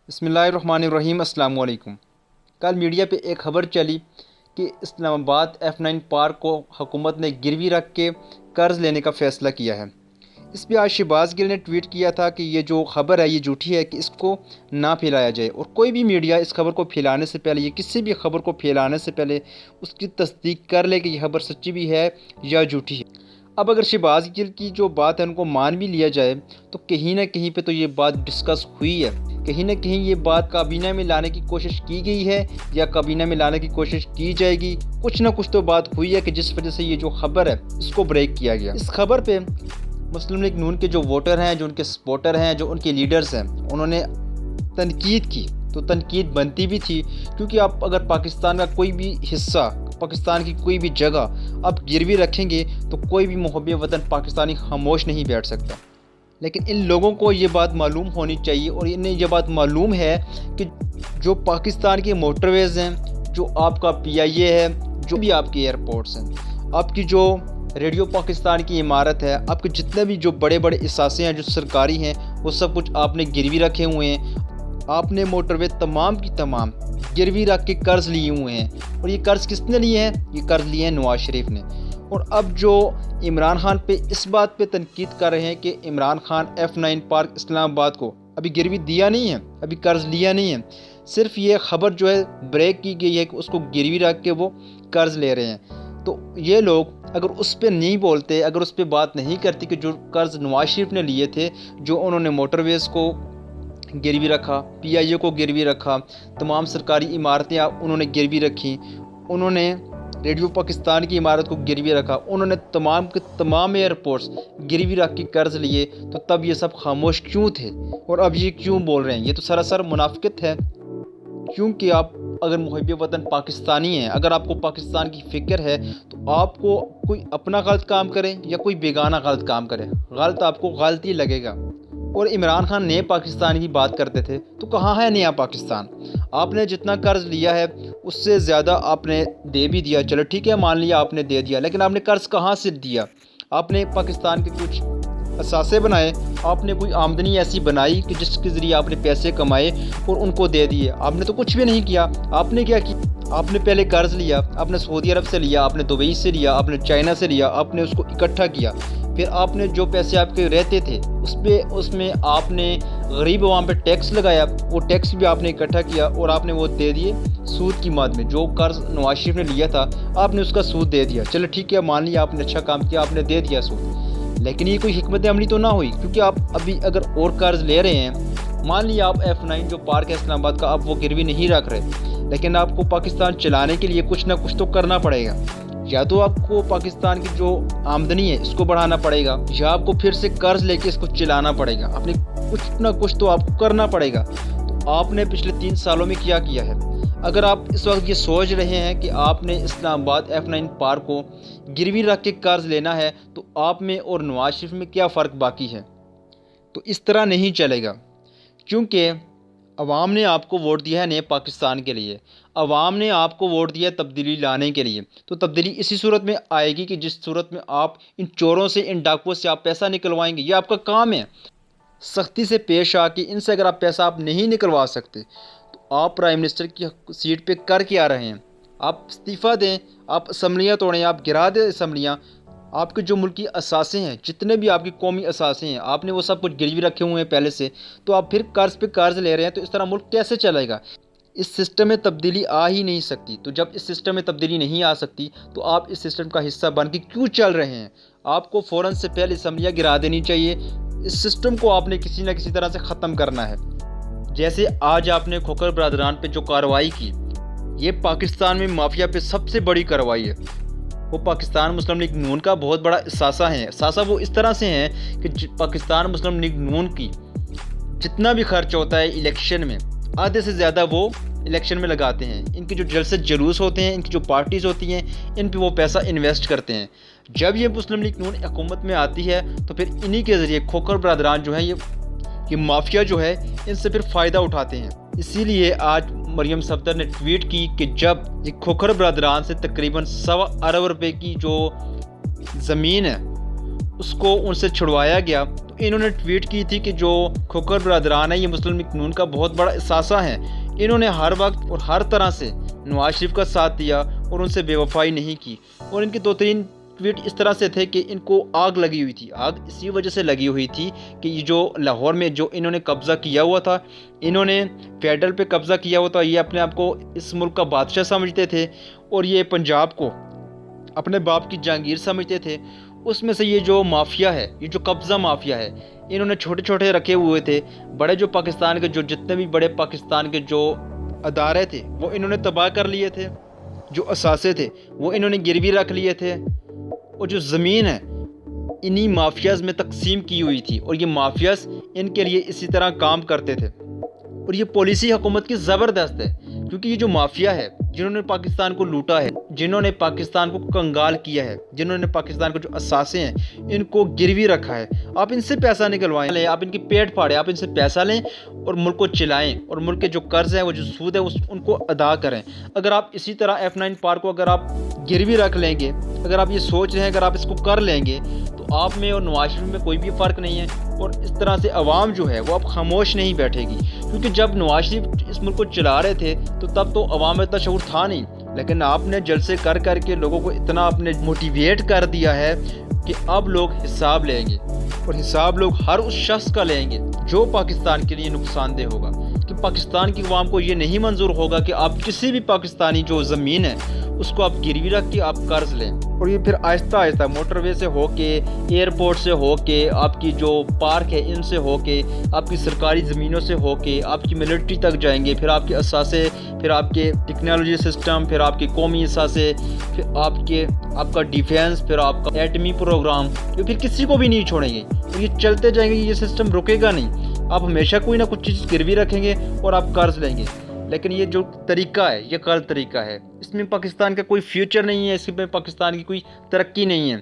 بسم اللہ الرحمن الرحیم۔ السلام علیکم۔ کل میڈیا پہ ایک خبر چلی کہ اسلام آباد F9 پارک کو حکومت نے گروی رکھ کے قرض لینے کا فیصلہ کیا ہے۔ اس پہ آج شہباز گل نے ٹویٹ کیا تھا کہ یہ جو خبر ہے یہ جھوٹی ہے، کہ اس کو نہ پھیلایا جائے، اور کوئی بھی میڈیا اس خبر کو پھیلانے سے پہلے یا کسی بھی خبر کو پھیلانے سے پہلے اس کی تصدیق کر لے کہ یہ خبر سچی بھی ہے یا جھوٹی ہے۔ اب اگر شہباز گل کی جو بات ہے ان کو مان بھی لیا جائے تو کہیں نہ کہیں پہ تو یہ بات ڈسکس ہوئی ہے، کہیں نہ کہیں یہ بات کابینہ میں لانے کی کوشش کی گئی ہے یا کابینہ میں لانے کی کوشش کی جائے گی۔ کچھ نہ کچھ تو بات ہوئی ہے کہ جس وجہ سے یہ جو خبر ہے اس کو بریک کیا گیا۔ اس خبر پہ مسلم لیگ نون کے جو ووٹر ہیں، جو ان کے سپورٹر ہیں، جو ان کے لیڈرز ہیں، انہوں نے تنقید کی، تو تنقید بنتی بھی تھی، کیونکہ آپ اگر پاکستان کا کوئی بھی حصہ، پاکستان کی کوئی بھی جگہ آپ گروی رکھیں گے تو کوئی بھی محب وطن پاکستانی خاموش نہیں بیٹھ سکتا۔ لیکن ان لوگوں کو یہ بات معلوم ہونی چاہیے، اور انہیں یہ بات معلوم ہے کہ جو پاکستان کے موٹر ویز ہیں، جو آپ کا PIA ہے، جو بھی آپ کے ایئرپورٹس ہیں، آپ کی جو ریڈیو پاکستان کی عمارت ہے، آپ کے جتنے بھی جو بڑے بڑے اثاثے ہیں جو سرکاری ہیں، وہ سب کچھ آپ نے گروی رکھے ہوئے ہیں۔ آپ نے موٹر وے تمام کی تمام گروی رکھ کے قرض لیے ہوئے ہیں، اور یہ قرض کس نے لیے ہیں؟ یہ قرض لیے ہیں نواز شریف نے۔ اور اب جو عمران خان پہ اس بات پہ تنقید کر رہے ہیں کہ عمران خان F9 پارک اسلام آباد کو ابھی گروی دیا نہیں ہے، ابھی قرض لیا نہیں ہے، صرف یہ خبر جو ہے بریک کی گئی ہے کہ اس کو گروی رکھ کے وہ قرض لے رہے ہیں۔ تو یہ لوگ اگر اس پہ نہیں بولتے، اگر اس پہ بات نہیں کرتی کہ جو قرض نواز شریف نے لیے تھے، جو انہوں نے موٹر ویز کو گروی رکھا، PIA کو گروی رکھا، تمام سرکاری عمارتیں انہوں نے گروی رکھی، انہوں نے ریڈیو پاکستان کی عمارت کو گروی رکھا، انہوں نے تمام کے تمام ایئرپورٹس گروی رکھ کے قرض لیے، تو تب یہ سب خاموش کیوں تھے اور اب یہ کیوں بول رہے ہیں؟ یہ تو سراسر منافقت ہے، کیونکہ آپ اگر محب وطن پاکستانی ہیں، اگر آپ کو پاکستان کی فکر ہے، تو آپ کو کوئی اپنا غلط کام کرے یا کوئی بیگانہ غلط کام کرے، غلط آپ کو غلط ہی لگے گا۔ اور عمران خان نئے پاکستان کی بات کرتے تھے، تو کہاں ہے نیا پاکستان؟ آپ نے جتنا قرض لیا ہے اس سے زیادہ آپ نے دے بھی دیا، چلو ٹھیک ہے مان لیا آپ نے دے دیا، لیکن آپ نے قرض کہاں سے دیا؟ آپ نے پاکستان کے کچھ اثاثے بنائے، آپ نے کوئی آمدنی ایسی بنائی کہ جس کے ذریعے آپ نے پیسے کمائے اور ان کو دے دیے؟ آپ نے تو کچھ بھی نہیں کیا۔ آپ نے کیا کیا؟ آپ نے پہلے قرض لیا، آپ نے سعودی عرب سے لیا، آپ نے دبئی سے لیا، آپ نے چائنا سے لیا، آپ نے اس کو اکٹھا کیا، پھر آپ نے جو پیسے آپ کے رہتے تھے اس میں آپ نے غریب عوام پہ ٹیکس لگایا، وہ ٹیکس بھی آپ نے اکٹھا کیا اور آپ نے وہ دے دیے سود کی ماد میں۔ جو قرض نواز شریف نے لیا تھا آپ نے اس کا سود دے دیا، چلو ٹھیک ہے مان لیا آپ نے اچھا کام کیا، آپ نے دے دیا سود، لیکن یہ کوئی حکمت عملی تو نہ ہوئی، کیونکہ آپ ابھی اگر اور قرض لے رہے ہیں، مان لیا آپ F9 جو پارک ہے اسلام آباد کا آپ وہ گروی نہیں رکھ رہے، لیکن آپ کو پاکستان چلانے کے لیے کچھ نہ کچھ تو کرنا پڑے گا، یا تو آپ کو پاکستان کی جو آمدنی ہے اس کو بڑھانا پڑے گا، یا آپ کو پھر سے قرض لے کے اس کو چلانا پڑے گا، آپ نے کچھ نہ کچھ تو آپ کو کرنا پڑے گا۔ تو آپ نے پچھلے 3 سالوں میں کیا کیا ہے؟ اگر آپ اس وقت یہ سوچ رہے ہیں کہ آپ نے اسلام آباد F9 پارک کو گروی رکھ کے قرض لینا ہے، تو آپ میں اور نواز شریف میں کیا فرق باقی ہے؟ تو اس طرح نہیں چلے گا، کیونکہ عوام نے آپ کو ووٹ دیا ہے نئے پاکستان کے لیے، عوام نے آپ کو ووٹ دیا ہے تبدیلی لانے کے لیے، تو تبدیلی اسی صورت میں آئے گی کہ جس صورت میں آپ ان چوروں سے، ان ڈاکوؤں سے آپ پیسہ نکلوائیں گے۔ یہ آپ کا کام ہے، سختی سے پیش آ کے ان سے اگر آپ پیسہ آپ نہیں نکلوا سکتے تو آپ پرائم منسٹر کی سیٹ پہ کر کے آ رہے ہیں؟ آپ استعفیٰ دیں، آپ اسمبلیاں توڑیں، آپ گرا دیں اسمبلیاں، آپ کے جو ملکی اثاثے ہیں، جتنے بھی آپ کی قومی اثاثے ہیں، آپ نے وہ سب کچھ گروی رکھے ہوئے ہیں پہلے سے، تو آپ پھر قرض پہ قرض لے رہے ہیں، تو اس طرح ملک کیسے چلے گا؟ اس سسٹم میں تبدیلی آ ہی نہیں سکتی۔ تو جب اس سسٹم میں تبدیلی نہیں آ سکتی تو آپ اس سسٹم کا حصہ بن کے کیوں چل رہے ہیں؟ آپ کو فوراً سے پہلے اسمبلیاں گرا دینی چاہیے، اس سسٹم کو آپ نے کسی نہ کسی طرح سے ختم کرنا ہے۔ جیسے آج آپ نے کھوکھر برادران پہ جو کارروائی کی، یہ پاکستان میں مافیا پہ سب سے بڑی کارروائی ہے۔ وہ پاکستان مسلم لیگ نون کا بہت بڑا اثاثہ ہے، اثاثہ وہ اس طرح سے ہیں کہ پاکستان مسلم لیگ نون کی جتنا بھی خرچ ہوتا ہے الیکشن میں، آدھے سے زیادہ وہ الیکشن میں لگاتے ہیں۔ ان کے جو جلسے جلوس ہوتے ہیں، ان کی جو پارٹیز ہوتی ہیں، ان پہ وہ پیسہ انویسٹ کرتے ہیں۔ جب یہ مسلم لیگ نون حکومت میں آتی ہے تو پھر انہی کے ذریعے کھوکھر برادران جو ہیں، یہ مافیا جو ہے، ان سے پھر فائدہ اٹھاتے ہیں۔ اسی لیے آج مریم صفدر نے ٹویٹ کی کہ جب یہ کھوکھر برادران سے تقریباً 1.25 ارب روپے کی جو زمین ہے اس کو ان سے چھڑوایا گیا تو انہوں نے ٹویٹ کی تھی کہ جو کھوکھر برادران ہے یہ مسلم لیگ نون کا بہت بڑا اثاثہ ہیں، انہوں نے ہر وقت اور ہر طرح سے نواز شریف کا ساتھ دیا اور ان سے بے وفائی نہیں کی، اور ان کے 2-3 ٹویٹ اس طرح سے تھے کہ ان کو آگ لگی ہوئی تھی، آگ اسی وجہ سے لگی ہوئی تھی کہ یہ جو لاہور میں جو انہوں نے قبضہ کیا ہوا تھا، انہوں نے فیڈرل پہ قبضہ کیا ہوا تھا، یہ اپنے آپ کو اس ملک کا بادشاہ سمجھتے تھے اور یہ پنجاب کو اپنے باپ کی جہانگیر سمجھتے تھے۔ اس میں سے یہ جو مافیا ہے، یہ جو قبضہ مافیا ہے، انہوں نے چھوٹے چھوٹے رکھے ہوئے تھے، بڑے جو پاکستان کے جو جتنے بھی بڑے پاکستان کے جو ادارے تھے وہ انہوں نے تباہ کر لیے تھے، جو اثاثے تھے وہ انہوں نے گروی رکھ لیے تھے، اور جو زمین ہے انہی مافیاز میں تقسیم کی ہوئی تھی، اور یہ مافیاز ان کے لیے اسی طرح کام کرتے تھے۔ اور یہ پالیسی حکومت کی زبردست ہے، کیونکہ یہ جو مافیا ہے جنہوں نے پاکستان کو لوٹا ہے، جنہوں نے پاکستان کو کنگال کیا ہے، جنہوں نے پاکستان کو جو اثاثے ہیں ان کو گروی رکھا ہے، آپ ان سے پیسہ نکلوائیں، آپ ان کی پیٹ پھاڑیں، آپ ان سے پیسہ لیں اور ملک کو چلائیں، اور ملک کے جو قرض ہیں وہ جو سود ہے ان کو ادا کریں۔ اگر آپ اسی طرح F9 پارک کو اگر آپ گروی رکھ لیں گے، اگر آپ یہ سوچ رہے ہیں اگر آپ اس کو کر لیں گے تو آپ میں اور نواز شریف میں کوئی بھی فرق نہیں ہے، اور اس طرح سے عوام جو ہے وہ اب خاموش نہیں بیٹھے گی، کیونکہ جب نواز شریف اس ملک کو چلا رہے تھے تو تب تو عوام میں اتنا شعور تھا نہیں، لیکن آپ نے جلسے کر کر کے لوگوں کو اتنا آپ نے موٹیویٹ کر دیا ہے کہ اب لوگ حساب لیں گے، اور حساب لوگ ہر اس شخص کا لیں گے جو پاکستان کے لیے نقصان دہ ہوگا، کہ پاکستان کی عوام کو یہ نہیں منظور ہوگا کہ آپ کسی بھی پاکستانی جو زمین ہے اس کو آپ گروی رکھ کے آپ قرض لیں، اور یہ پھر آہستہ آہستہ موٹر وے سے ہو کے، ایئرپورٹ سے ہو کے، آپ کی جو پارک ہے ان سے ہو کے، آپ کی سرکاری زمینوں سے ہو کے، آپ کی ملٹری تک جائیں گے، پھر آپ کے اثاثے، پھر آپ کے ٹیکنالوجی سسٹم، پھر آپ کے قومی اثاثے، پھر آپ کا ڈیفینس، پھر آپ کا ایٹمی پروگرام، یہ پھر کسی کو بھی نہیں چھوڑیں گے، یہ چلتے جائیں گے، یہ سسٹم رکے گا نہیں، آپ ہمیشہ کوئی نہ کچھ چیز گروی رکھیں گے اور آپ قرض لیں گے۔ لیکن یہ جو طریقہ ہے یہ غلط طریقہ ہے، اس میں پاکستان کا کوئی فیوچر نہیں ہے، اس میں پاکستان کی کوئی ترقی نہیں ہے۔